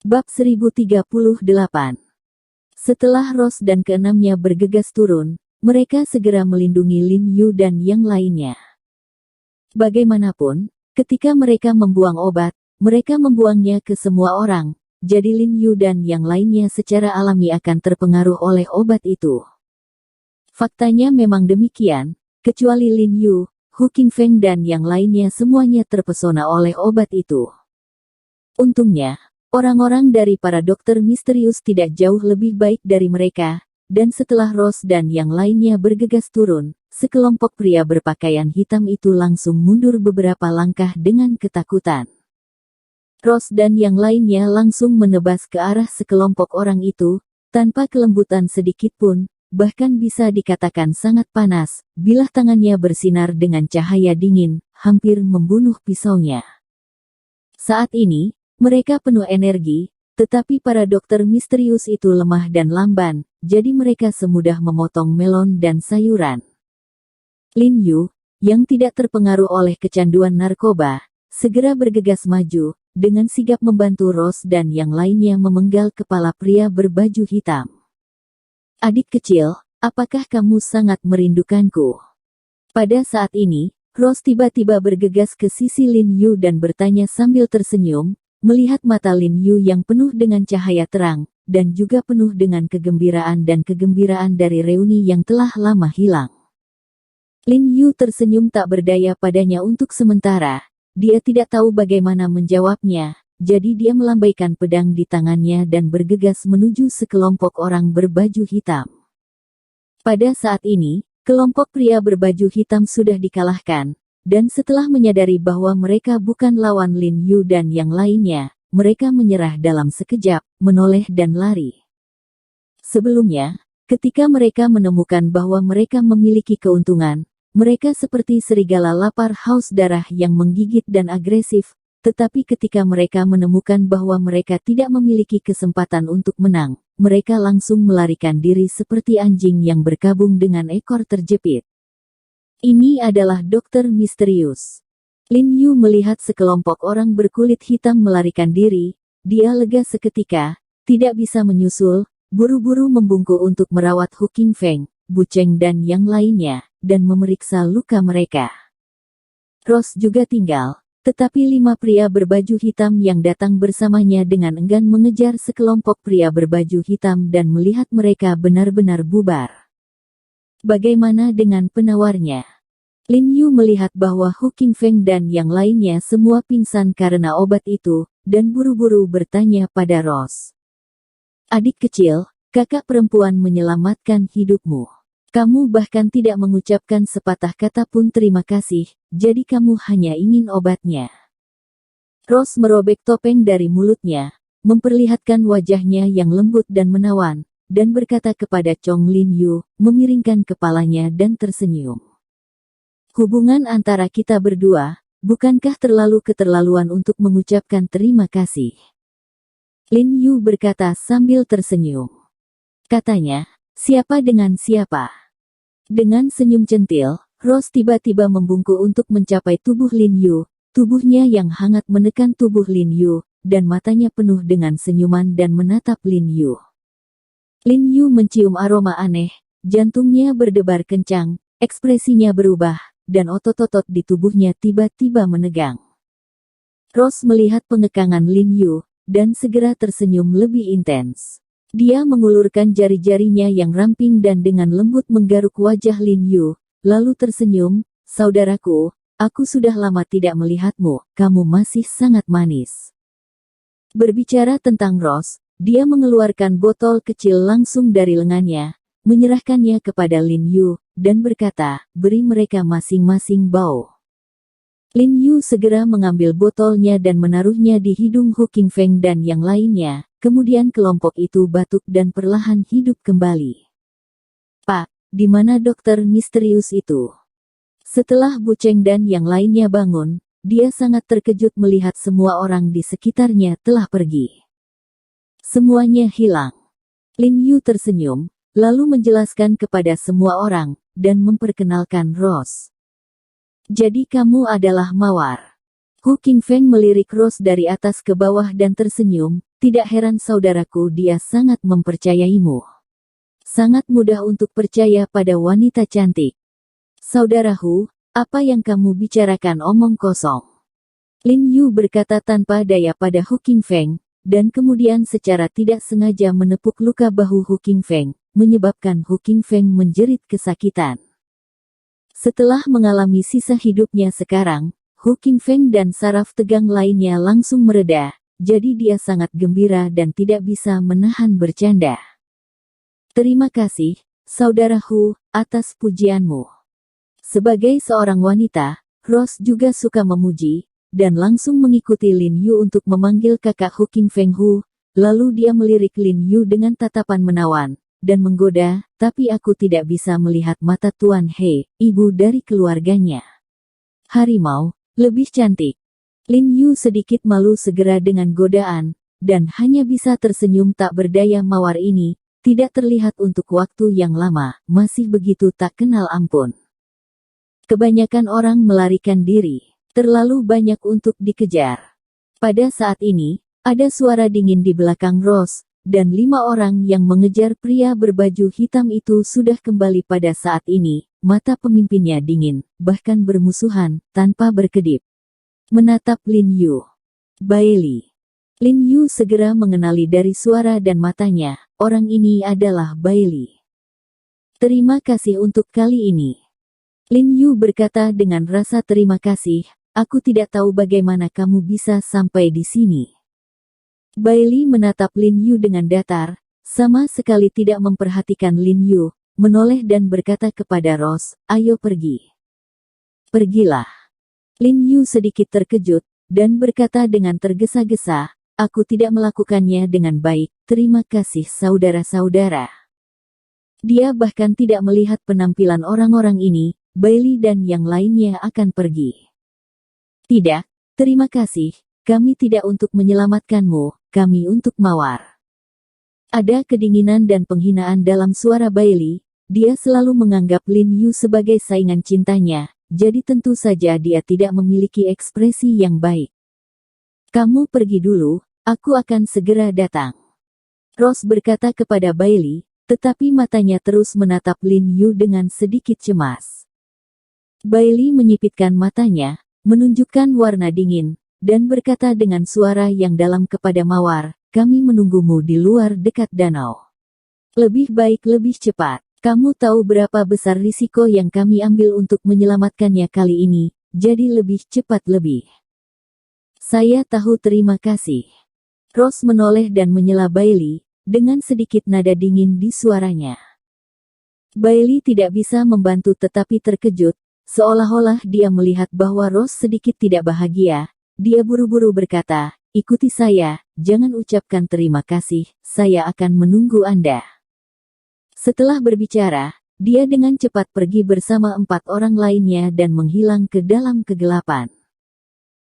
Bab 1038. Setelah Rose dan keenamnya bergegas turun, mereka segera melindungi Lin Yu dan yang lainnya. Bagaimanapun, ketika mereka membuang obat, mereka membuangnya ke semua orang, jadi Lin Yu dan yang lainnya secara alami akan terpengaruh oleh obat itu. Faktanya memang demikian, kecuali Lin Yu, Hu Qingfeng dan yang lainnya semuanya terpesona oleh obat itu. Untungnya, orang-orang dari para dokter misterius tidak jauh lebih baik dari mereka, dan setelah Rose dan yang lainnya bergegas turun, sekelompok pria berpakaian hitam itu langsung mundur beberapa langkah dengan ketakutan. Rose dan yang lainnya langsung menebas ke arah sekelompok orang itu, tanpa kelembutan sedikit pun, bahkan bisa dikatakan sangat panas, bilah tangannya bersinar dengan cahaya dingin, hampir membunuh pisaunya. Saat ini, mereka penuh energi, tetapi para dokter misterius itu lemah dan lamban, jadi mereka semudah memotong melon dan sayuran. Lin Yu, yang tidak terpengaruh oleh kecanduan narkoba, segera bergegas maju, dengan sigap membantu Rose dan yang lainnya memenggal kepala pria berbaju hitam. Adik kecil, apakah kamu sangat merindukanku? Pada saat ini, Rose tiba-tiba bergegas ke sisi Lin Yu dan bertanya sambil tersenyum, melihat mata Lin Yu yang penuh dengan cahaya terang, dan juga penuh dengan kegembiraan dari reuni yang telah lama hilang. Lin Yu tersenyum tak berdaya padanya untuk sementara, dia tidak tahu bagaimana menjawabnya, jadi dia melambaikan pedang di tangannya dan bergegas menuju sekelompok orang berbaju hitam. Pada saat ini, kelompok pria berbaju hitam sudah dikalahkan, dan setelah menyadari bahwa mereka bukan lawan Lin Yu dan yang lainnya, mereka menyerah dalam sekejap, menoleh dan lari. Sebelumnya, ketika mereka menemukan bahwa mereka memiliki keuntungan, mereka seperti serigala lapar haus darah yang menggigit dan agresif, tetapi ketika mereka menemukan bahwa mereka tidak memiliki kesempatan untuk menang, mereka langsung melarikan diri seperti anjing yang berkabung dengan ekor terjepit. Ini adalah dokter misterius. Lin Yu melihat sekelompok orang berkulit hitam melarikan diri, dia lega seketika, tidak bisa menyusul, buru-buru membungkuk untuk merawat Hu Qingfeng, Bu Cheng dan yang lainnya, dan memeriksa luka mereka. Rose juga tinggal, tetapi 5 pria berbaju hitam yang datang bersamanya dengan enggan mengejar sekelompok pria berbaju hitam dan melihat mereka benar-benar bubar. Bagaimana dengan penawarnya? Lin Yu melihat bahwa Hu Qingfeng dan yang lainnya semua pingsan karena obat itu, dan buru-buru bertanya pada Rose. Adik kecil, kakak perempuan menyelamatkan hidupmu. Kamu bahkan tidak mengucapkan sepatah kata pun terima kasih, jadi kamu hanya ingin obatnya. Rose merobek topeng dari mulutnya, memperlihatkan wajahnya yang lembut dan menawan, dan berkata kepada Chong Lin Yu, memiringkan kepalanya dan tersenyum. Hubungan antara kita berdua, bukankah terlalu keterlaluan untuk mengucapkan terima kasih? Lin Yu berkata sambil tersenyum. Katanya, siapa dengan siapa? Dengan senyum centil, Rose tiba-tiba membungkuk untuk mencapai tubuh Lin Yu, tubuhnya yang hangat menekan tubuh Lin Yu, dan matanya penuh dengan senyuman dan menatap Lin Yu. Lin Yu mencium aroma aneh, jantungnya berdebar kencang, ekspresinya berubah, dan otot-otot di tubuhnya tiba-tiba menegang. Rose melihat pengekangan Lin Yu, dan segera tersenyum lebih intens. Dia mengulurkan jari-jarinya yang ramping dan dengan lembut menggaruk wajah Lin Yu, lalu tersenyum, saudaraku, aku sudah lama tidak melihatmu, kamu masih sangat manis. Berbicara tentang Rose, dia mengeluarkan botol kecil langsung dari lengannya, menyerahkannya kepada Lin Yu, dan berkata, beri mereka masing-masing bau. Lin Yu segera mengambil botolnya dan menaruhnya di hidung Hu Qingfeng dan yang lainnya, kemudian kelompok itu batuk dan perlahan hidup kembali. Pak, di mana dokter misterius itu? Setelah Bu Cheng dan yang lainnya bangun, dia sangat terkejut melihat semua orang di sekitarnya telah pergi. Semuanya hilang. Lin Yu tersenyum, lalu menjelaskan kepada semua orang, dan memperkenalkan Rose. Jadi kamu adalah Mawar. Hu Qingfeng melirik Rose dari atas ke bawah dan tersenyum, Tidak heran saudaraku, dia sangat mempercayaimu. Sangat mudah untuk percaya pada wanita cantik. Saudaraku, apa yang kamu bicarakan omong kosong. Lin Yu berkata tanpa daya pada Hu Qingfeng, dan kemudian secara tidak sengaja menepuk luka bahu Hu Qingfeng, menyebabkan Hu Qingfeng menjerit kesakitan. Setelah mengalami sisa hidupnya sekarang, Hu Qingfeng dan saraf tegang lainnya langsung mereda, jadi dia sangat gembira dan tidak bisa menahan bercanda. Terima kasih, saudara Hu, atas pujianmu. Sebagai seorang wanita, Rose juga suka memuji, dan langsung mengikuti Lin Yu untuk memanggil kakak Hu Qingfeng Hu, lalu dia melirik Lin Yu dengan tatapan menawan, dan menggoda, tapi aku tidak bisa melihat mata Tuan He, ibu dari keluarganya. Harimau, lebih cantik. Lin Yu sedikit malu segera dengan godaan, dan hanya bisa tersenyum tak berdaya mawar ini, tidak terlihat untuk waktu yang lama, masih begitu tak kenal ampun. Kebanyakan orang melarikan diri. Terlalu banyak untuk dikejar. Pada saat ini, ada suara dingin di belakang Rose, dan 5 orang yang mengejar pria berbaju hitam itu sudah kembali pada saat ini. Mata pemimpinnya dingin, bahkan bermusuhan, tanpa berkedip. Menatap Lin Yu. Bailey. Lin Yu segera mengenali dari suara dan matanya, orang ini adalah Bailey. Terima kasih untuk kali ini. Lin Yu berkata dengan rasa terima kasih. Aku tidak tahu bagaimana kamu bisa sampai di sini. Bailey menatap Lin Yu dengan datar, sama sekali tidak memperhatikan Lin Yu, menoleh dan berkata kepada Rose, ayo pergi. Pergilah. Lin Yu sedikit terkejut, dan berkata dengan tergesa-gesa, aku tidak melakukannya dengan baik, terima kasih saudara-saudara. Dia bahkan tidak melihat penampilan orang-orang ini, Bailey dan yang lainnya akan pergi. Tidak, terima kasih, kami tidak untuk menyelamatkanmu, kami untuk mawar. Ada kedinginan dan penghinaan dalam suara Bailey, dia selalu menganggap Lin Yu sebagai saingan cintanya, jadi tentu saja dia tidak memiliki ekspresi yang baik. Kamu pergi dulu, aku akan segera datang. Rose berkata kepada Bailey, tetapi matanya terus menatap Lin Yu dengan sedikit cemas. Bailey menyipitkan matanya, menunjukkan warna dingin, dan berkata dengan suara yang dalam kepada mawar, kami menunggumu di luar dekat danau. Lebih baik lebih cepat, kamu tahu berapa besar risiko yang kami ambil untuk menyelamatkannya kali ini, jadi lebih cepat lebih. Saya tahu terima kasih. Rose menoleh dan menyela Bailey, dengan sedikit nada dingin di suaranya. Bailey tidak bisa membantu tetapi terkejut, seolah-olah dia melihat bahwa Rose sedikit tidak bahagia. Dia buru-buru berkata, ikuti saya, jangan ucapkan terima kasih, saya akan menunggu Anda. Setelah berbicara, dia dengan cepat pergi bersama 4 orang lainnya dan menghilang ke dalam kegelapan.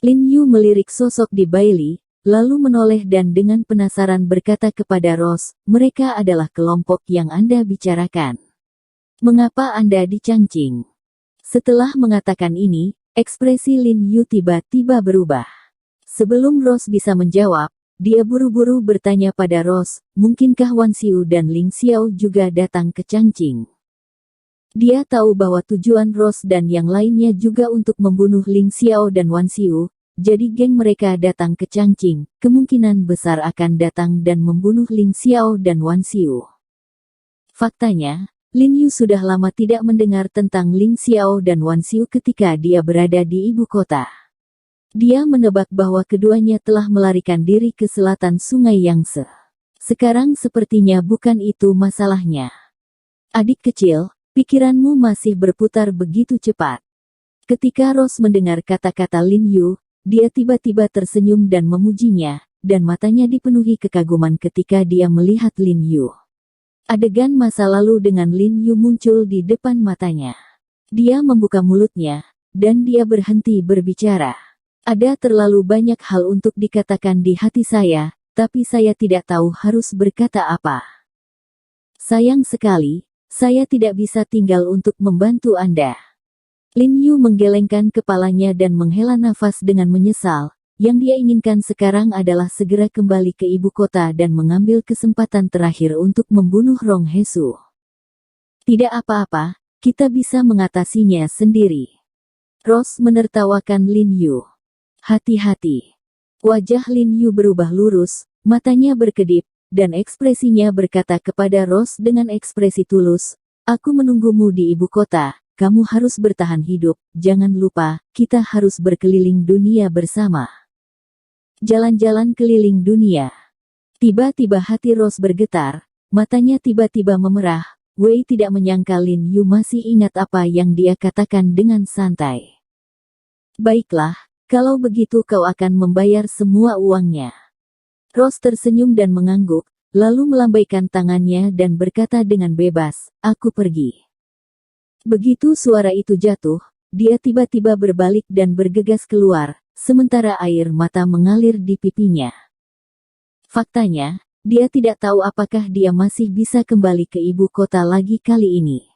Lin Yu melirik sosok di Bailey, lalu menoleh dan dengan penasaran berkata kepada Rose, mereka adalah kelompok yang Anda bicarakan. Mengapa Anda dicangcing? Setelah mengatakan ini, ekspresi Lin Yu tiba-tiba berubah. Sebelum Rose bisa menjawab, dia buru-buru bertanya pada Rose, mungkinkah Wan Xiu dan Ling Xiao juga datang ke Changqing? Dia tahu bahwa tujuan Rose dan yang lainnya juga untuk membunuh Ling Xiao dan Wan Xiu, jadi geng mereka datang ke Changqing, kemungkinan besar akan datang dan membunuh Ling Xiao dan Wan Xiu. Faktanya, Lin Yu sudah lama tidak mendengar tentang Ling Xiao dan Wan Xiu ketika dia berada di ibu kota. Dia menebak bahwa keduanya telah melarikan diri ke selatan Sungai Yangtze. Sekarang sepertinya bukan itu masalahnya. Adik kecil, pikiranmu masih berputar begitu cepat. Ketika Rose mendengar kata-kata Lin Yu, dia tiba-tiba tersenyum dan memujinya, dan matanya dipenuhi kekaguman ketika dia melihat Lin Yu. Adegan masa lalu dengan Lin Yu muncul di depan matanya. Dia membuka mulutnya, dan dia berhenti berbicara. Ada terlalu banyak hal untuk dikatakan di hati saya, tapi saya tidak tahu harus berkata apa. Sayang sekali, saya tidak bisa tinggal untuk membantu Anda. Lin Yu menggelengkan kepalanya dan menghela nafas dengan menyesal, Yang dia inginkan sekarang adalah segera kembali ke ibu kota dan mengambil kesempatan terakhir untuk membunuh Rong Hesu. Tidak apa-apa, kita bisa mengatasinya sendiri. Rose menertawakan Lin Yu. Hati-hati. Wajah Lin Yu berubah lurus, matanya berkedip, dan ekspresinya berkata kepada Rose dengan ekspresi tulus, "Aku menunggumu di ibu kota, kamu harus bertahan hidup, jangan lupa, kita harus berkeliling dunia bersama." Jalan-jalan keliling dunia. Tiba-tiba hati Rose bergetar, matanya tiba-tiba memerah. Wei tidak menyangka Lin Yu masih ingat apa yang dia katakan dengan santai. "Baiklah, kalau begitu kau akan membayar semua uangnya." Rose tersenyum dan mengangguk, lalu melambaikan tangannya dan berkata dengan bebas, "Aku pergi." Begitu suara itu jatuh, dia tiba-tiba berbalik dan bergegas keluar, sementara air mata mengalir di pipinya. Faktanya, dia tidak tahu apakah dia masih bisa kembali ke ibu kota lagi kali ini.